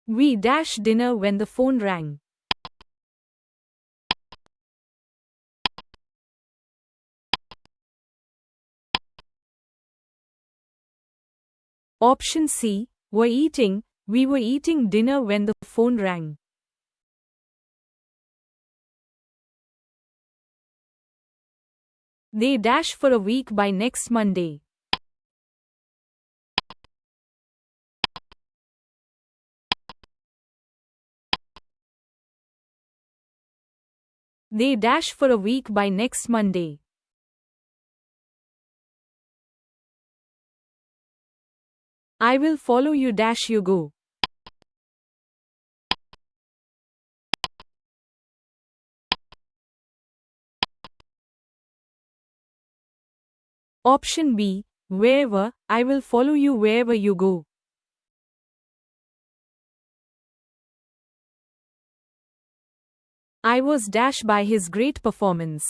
We dash dinner when the phone rang. Option C. We were eating dinner when the phone rang. They dash for a week by next Monday. They dash for a week by next Monday. I will follow you dash you go. Option B. Wherever, I will follow you wherever you go. I was dashed by his great performance.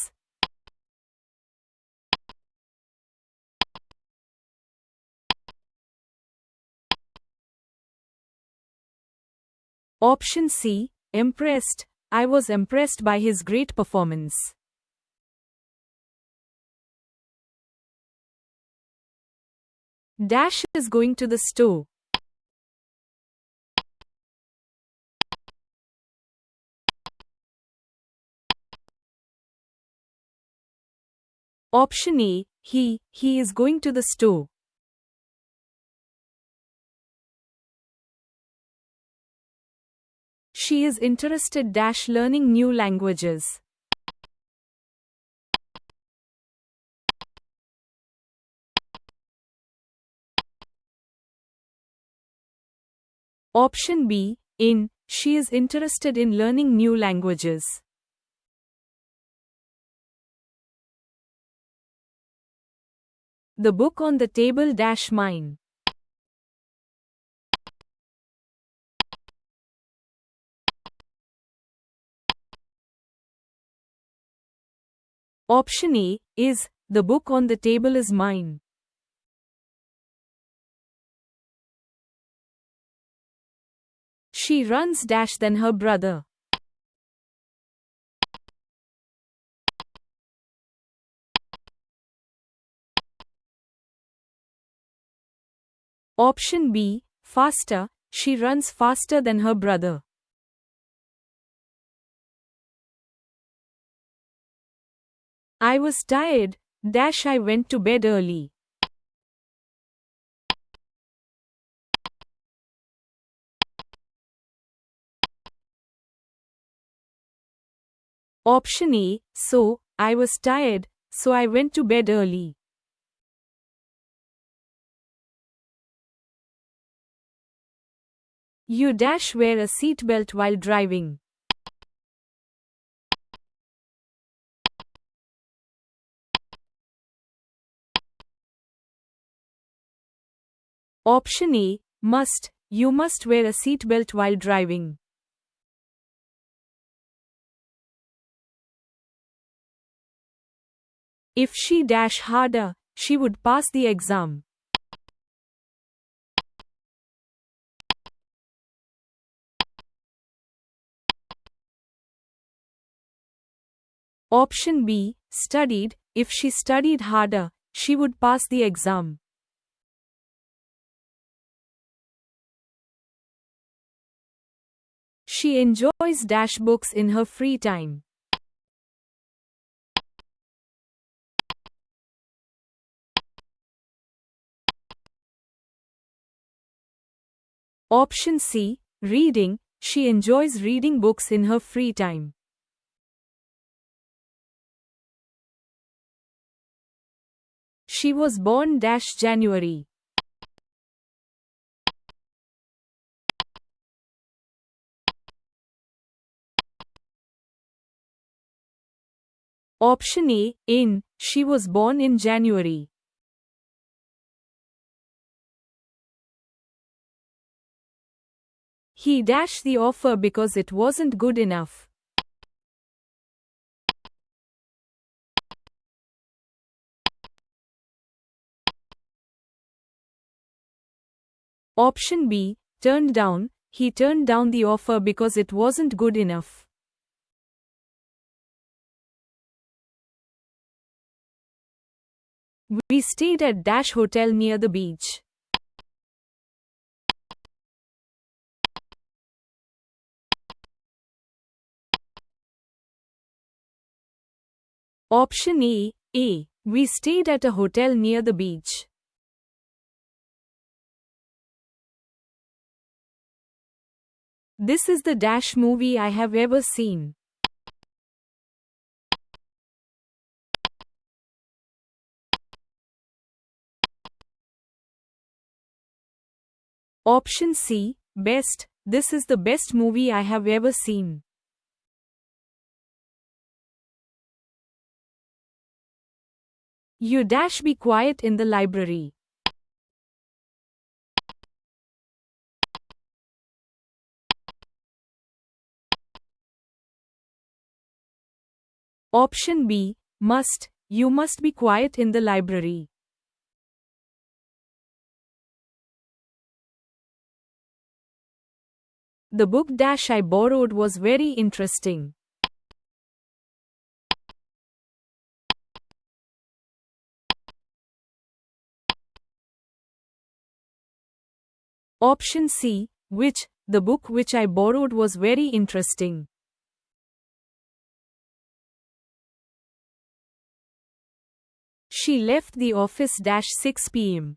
Option C. Impressed, I was impressed by his great performance. Dash is going to the store. Option A. He is going to the store. She is interested dash learning new languages. Option B. She is interested in learning new languages. The book on the table dash mine. Option A. The book on the table is mine. She runs dash than her brother. Option B. Faster, she runs faster than her brother. I was tired, dash I went to bed early. Option A. I was tired, so I went to bed early. You dash wear a seatbelt while driving. Option A. You must wear a seatbelt while driving. If she dash harder, she would pass the exam. Option B. Studied, if she studied harder, she would pass the exam. She enjoys dash books in her free time. Option C. Reading, she enjoys reading books in her free time. She was born dash January. Option A. She was born in January. He dashed the offer because it wasn't good enough. Option B. Turned down, he turned down the offer because it wasn't good enough. We stayed at dash hotel near the beach. Option A. We stayed at a hotel near the beach. This is the dash movie I have ever seen. Option C. Best. This is the best movie I have ever seen. You dash be quiet in the library. Option B. Must. You must be quiet in the library. The book dash I borrowed was very interesting. Option C. Which. The book which I borrowed was very interesting. She left the office dash 6 p.m.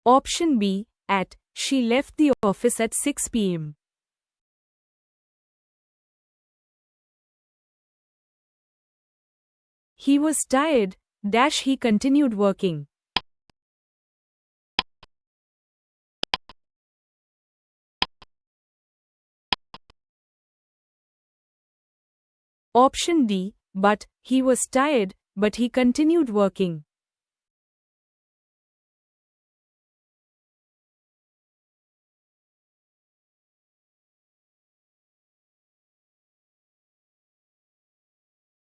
Option B. At. She left the office at 6 p.m. He was tired, dash he continued working. Option D. But, he was tired, but he continued working.